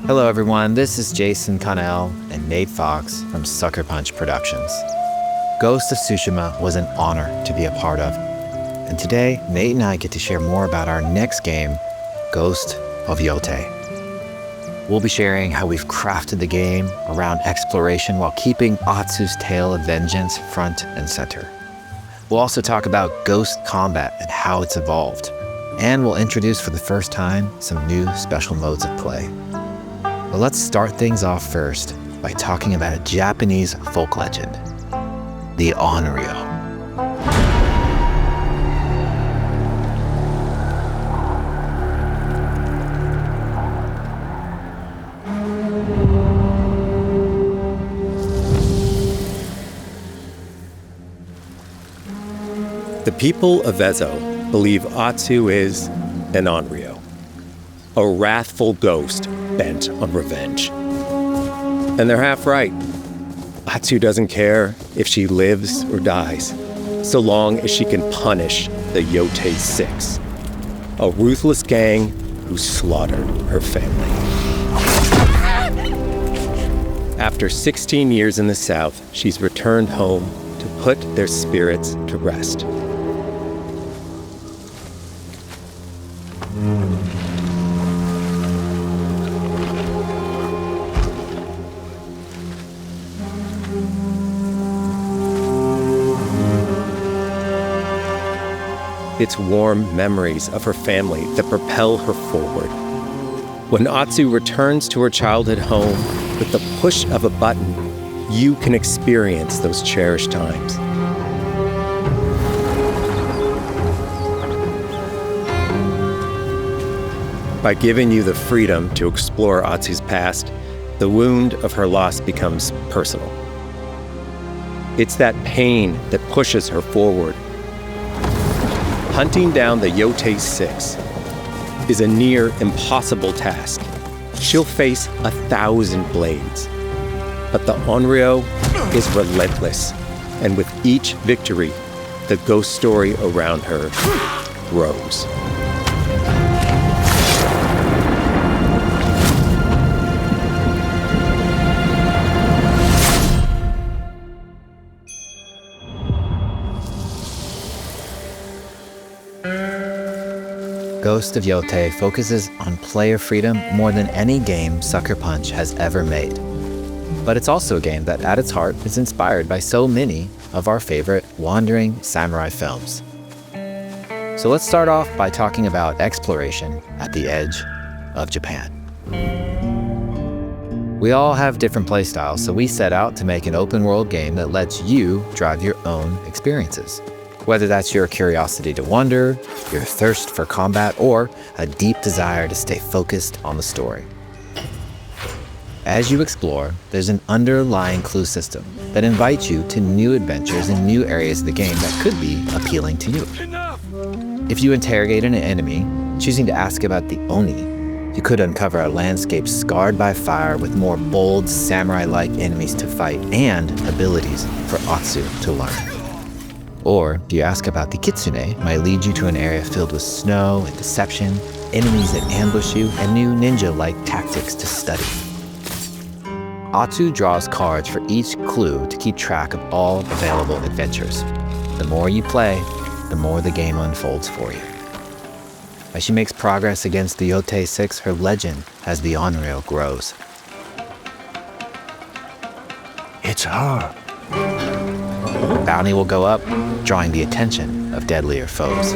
Hello everyone, this is Jason Connell and Nate Fox from Sucker Punch Productions. Ghost of Tsushima was an honor to be a part of. And today, Nate and I get to share more about our next game, Ghost of Yōtei. We'll be sharing how we've crafted the game around exploration while keeping Atsu's tale of vengeance front and center. We'll also talk about ghost combat and how it's evolved. And we'll introduce for the first time some new special modes of play. But let's start things off first by talking about a Japanese folk legend, the Onryo. The people of Ezo believe Atsu is an Onryo, a wrathful ghost bent on revenge. And they're half right. Atsu doesn't care if she lives or dies, so long as she can punish the Yōtei 6, a ruthless gang who slaughtered her family. After 16 years in the South, she's returned home to put their spirits to rest. It's warm memories of her family that propel her forward. When Atsu returns to her childhood home, with the push of a button, you can experience those cherished times. By giving you the freedom to explore Atsu's past, the wound of her loss becomes personal. It's that pain that pushes her forward. Hunting down the Yōtei 6 is a near impossible task. She'll face 1,000 blades. But the Onryo is relentless, and with each victory, the ghost story around her grows. Ghost of Yōtei focuses on player freedom more than any game Sucker Punch has ever made. But it's also a game that at its heart is inspired by so many of our favorite wandering samurai films. So let's start off by talking about exploration at the edge of Japan. We all have different playstyles, so we set out to make an open world game that lets you drive your own experiences. Whether that's your curiosity to wonder, your thirst for combat, or a deep desire to stay focused on the story. As you explore, there's an underlying clue system that invites you to new adventures in new areas of the game that could be appealing to you. If you interrogate an enemy, choosing to ask about the Oni, you could uncover a landscape scarred by fire with more bold, samurai-like enemies to fight and abilities for Atsu to learn. Or, if you ask about the Kitsune, might lead you to an area filled with snow and deception, enemies that ambush you, and new ninja-like tactics to study. Atsu draws cards for each clue to keep track of all available adventures. The more you play, the more the game unfolds for you. As she makes progress against the Yōtei 6, her legend as the Onryo grows. It's her. Bounty will go up, drawing the attention of deadlier foes.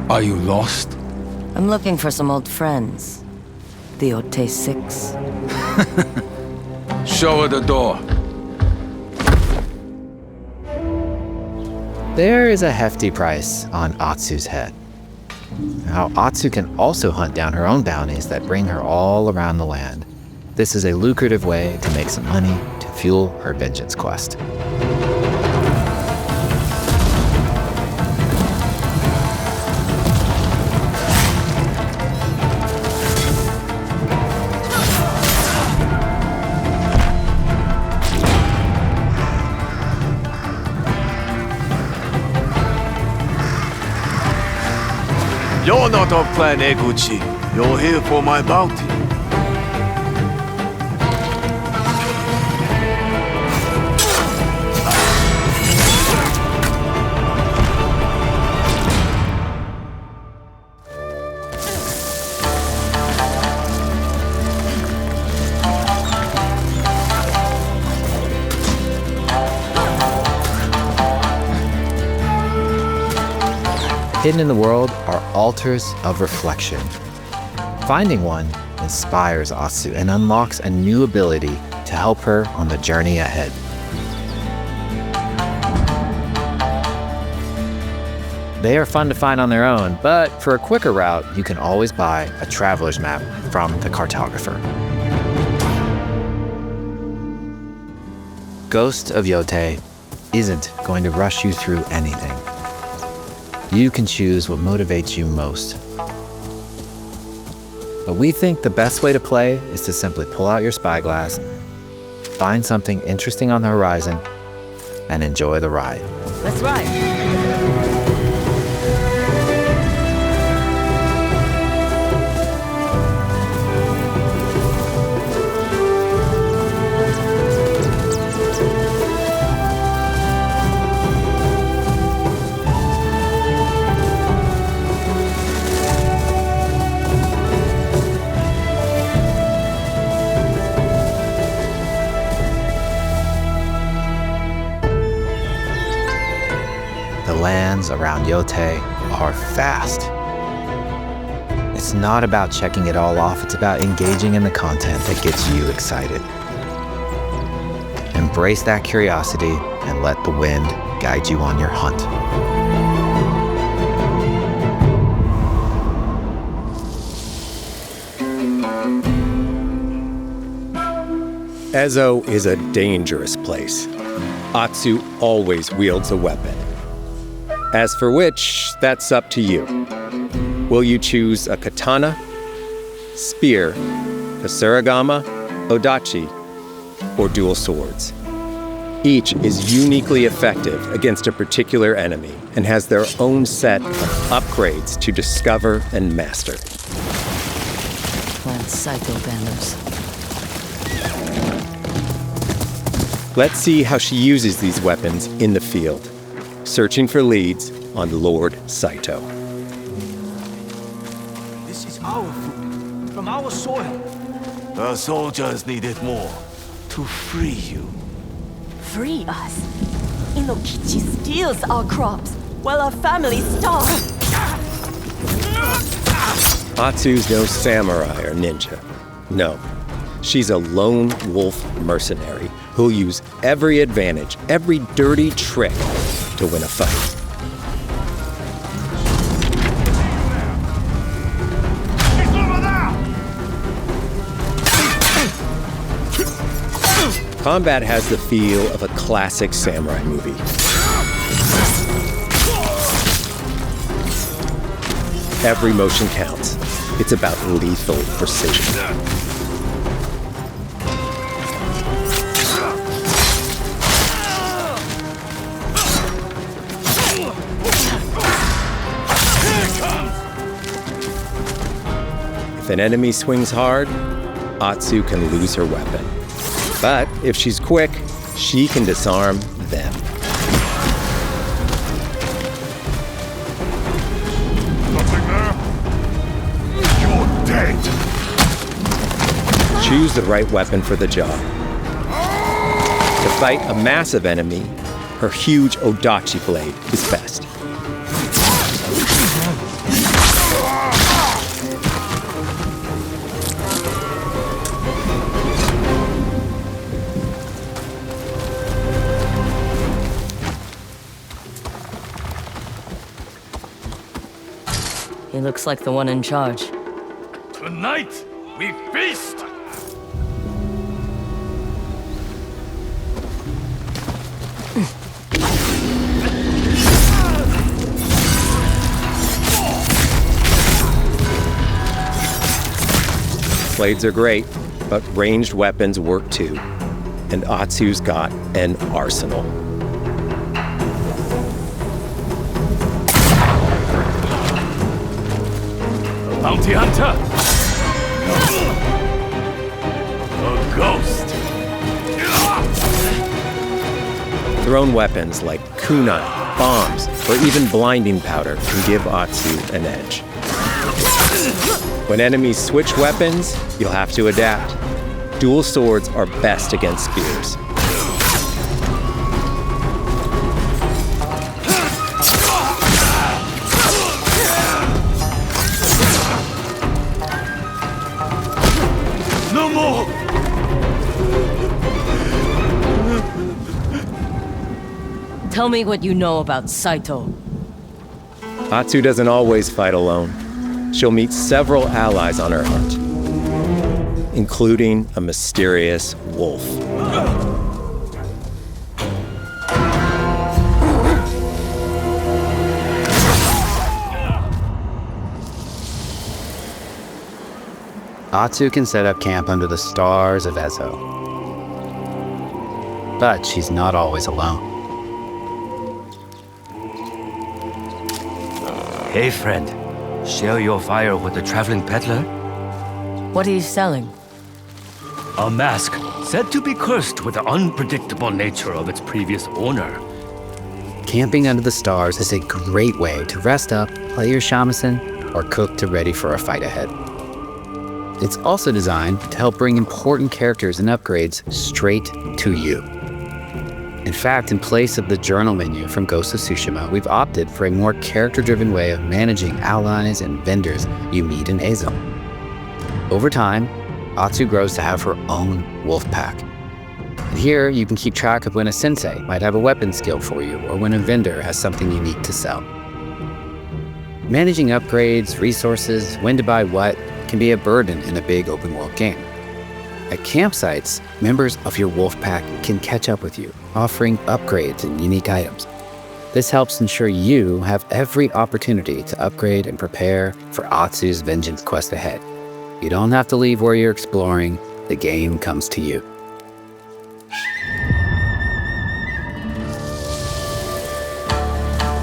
Are you lost? I'm looking for some old friends. The Yōtei 6. Show her the door. There is a hefty price on Atsu's head. Now, Atsu can also hunt down her own bounties that bring her all around the land. This is a lucrative way to make some money to fuel her vengeance quest. You're not of Clan Eguchi. You're here for my bounty. Hidden in the world are altars of reflection. Finding one inspires Atsu and unlocks a new ability to help her on the journey ahead. They are fun to find on their own, but for a quicker route, you can always buy a traveler's map from the cartographer. Ghost of Yōtei isn't going to rush you through anything. You can choose what motivates you most. But we think the best way to play is to simply pull out your spyglass, find something interesting on the horizon, and enjoy the ride. Let's ride. The lands around Yōtei are fast. It's not about checking it all off, it's about engaging in the content that gets you excited. Embrace that curiosity and let the wind guide you on your hunt. Ezo is a dangerous place. Atsu always wields a weapon. As for which, that's up to you. Will you choose a katana, spear, kasuragama, odachi, or dual swords? Each is uniquely effective against a particular enemy and has their own set of upgrades to discover and master. Plant Psycho banners. Let's see how she uses these weapons in the field, searching for leads on Lord Saito. This is our food, from our soil. The soldiers need it more to free you. Free us. Inokichi steals our crops while our families starve. Atsu's no samurai or ninja. No, she's a lone wolf mercenary who'll use every advantage, every dirty trick to win a fight. Combat has the feel of a classic samurai movie. Every motion counts. It's about lethal precision. If an enemy swings hard, Atsu can lose her weapon. But if she's quick, she can disarm them. Nothing there? You're dead! Choose the right weapon for the job. To fight a massive enemy, her huge odachi blade is best. He looks like the one in charge. Tonight, we feast! Blades are great, but ranged weapons work too. And Atsu's got an arsenal. bounty hunter! A ghost! Thrown weapons like kunai, bombs, or even blinding powder can give Atsu an edge. When enemies switch weapons, you'll have to adapt. Dual swords are best against spears. No more! Tell me what you know about Saito. Atsu doesn't always fight alone. She'll meet several allies on her hunt, including a mysterious wolf. Atsu can set up camp under the stars of Ezo. But she's not always alone. Hey friend, share your fire with the traveling peddler? What are you selling? A mask said to be cursed with the unpredictable nature of its previous owner. Camping under the stars is a great way to rest up, play your shamisen, or cook to ready for a fight ahead. It's also designed to help bring important characters and upgrades straight to you. In fact, in place of the journal menu from Ghost of Tsushima, we've opted for a more character-driven way of managing allies and vendors you meet in Ezo. Over time, Atsu grows to have her own wolf pack. And here, you can keep track of when a sensei might have a weapon skill for you, or when a vendor has something unique to sell. Managing upgrades, resources, when to buy what, can be a burden in a big open-world game. At campsites, members of your wolf pack can catch up with you, offering upgrades and unique items. This helps ensure you have every opportunity to upgrade and prepare for Atsu's vengeance quest ahead. You don't have to leave where you're exploring, the game comes to you.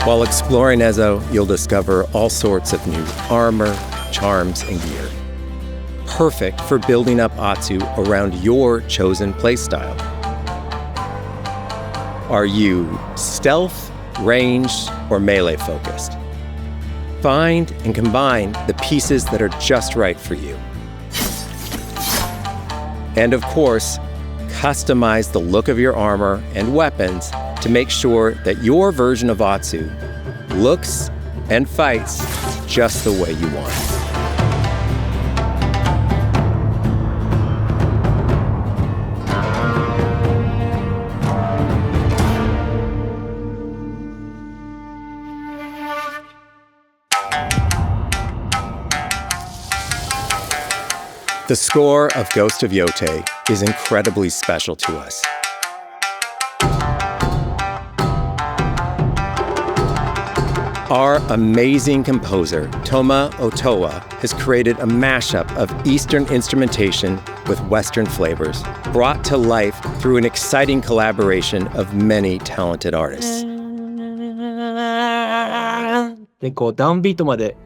While exploring Ezo, you'll discover all sorts of new armor, charms, and gear. Perfect for building up Atsu around your chosen playstyle. Are you stealth, ranged, or melee focused? Find and combine the pieces that are just right for you. And of course, customize the look of your armor and weapons to make sure that your version of Atsu looks and fights just the way you want. The score of Ghost of Yōtei is incredibly special to us. Our amazing composer, Toma Otoa, has created a mashup of Eastern instrumentation with Western flavors, brought to life through an exciting collaboration of many talented artists. でこうダウンビートまで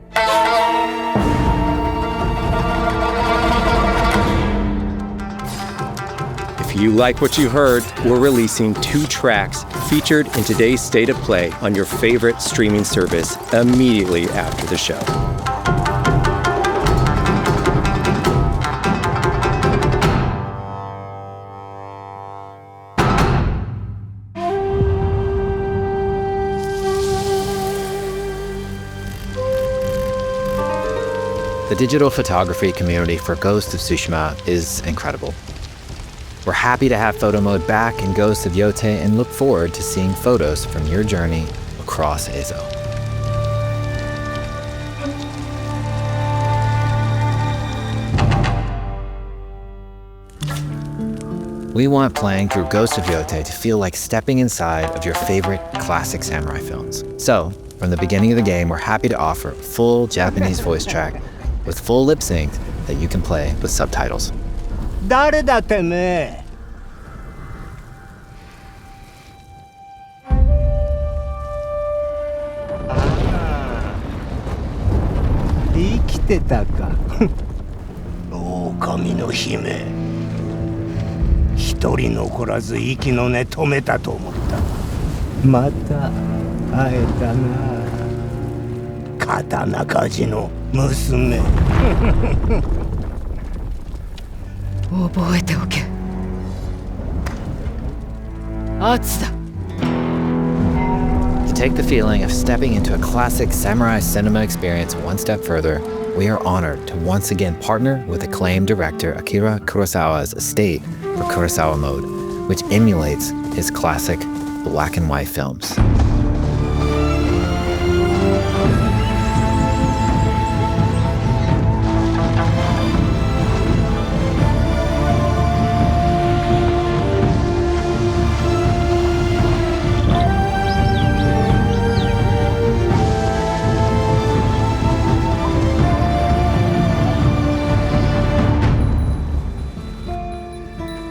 If you like what you heard, we're releasing 2 tracks featured in today's State of Play on your favorite streaming service immediately after the show. The digital photography community for Ghost of Tsushima is incredible. We're happy to have photo mode back in Ghost of Yōtei and look forward to seeing photos from your journey across Ezo. We want playing through Ghost of Yōtei to feel like stepping inside of your favorite classic samurai films. So, from the beginning of the game, we're happy to offer a full Japanese voice track with full lip sync that you can play with subtitles. 誰だてめえ 生きてたか。狼の姫。一人残らず息の根止めたと思った。また会えたな。刀鍛冶の娘。覚えておけ。アツだ。To take the feeling of stepping into a classic samurai cinema experience one step further, we are honored to once again partner with acclaimed director Akira Kurosawa's estate for Kurosawa Mode, which emulates his classic black and white films.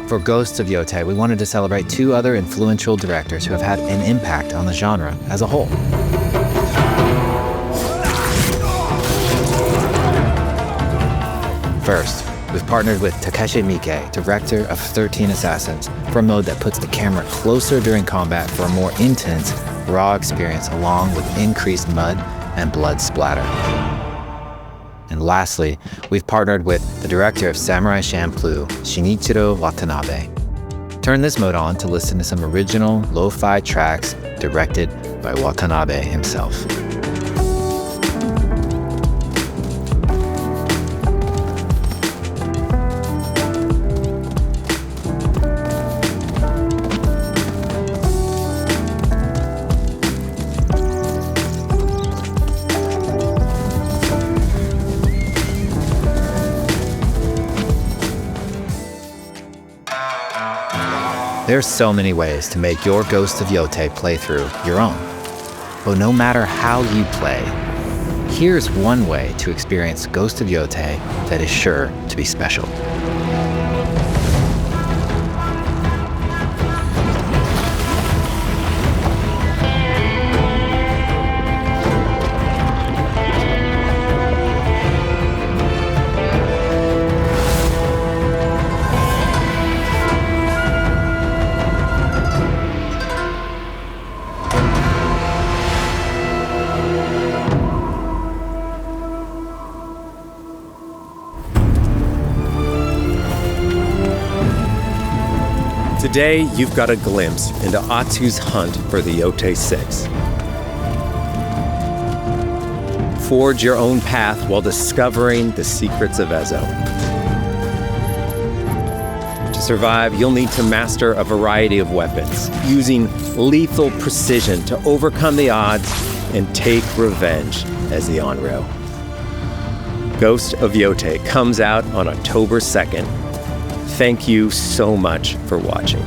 For Ghost of Yōtei, we wanted to celebrate two other influential directors who have had an impact on the genre as a whole. First, we've partnered with Takeshi Miike, director of 13 Assassins, for a mode that puts the camera closer during combat for a more intense, raw experience along with increased mud and blood splatter. And lastly, we've partnered with the director of Samurai Champloo, Shinichiro Watanabe. Turn this mode on to listen to some original lo-fi tracks directed by Watanabe himself. There are so many ways to make your Ghost of Yōtei playthrough your own. But no matter how you play, here's one way to experience Ghost of Yōtei that is sure to be special. Today, you've got a glimpse into Atsu's hunt for the Yōtei 6. Forge your own path while discovering the secrets of Ezo. To survive, you'll need to master a variety of weapons, using lethal precision to overcome the odds and take revenge as the Onryo. Ghost of Yōtei comes out on October 2nd. Thank you so much for watching.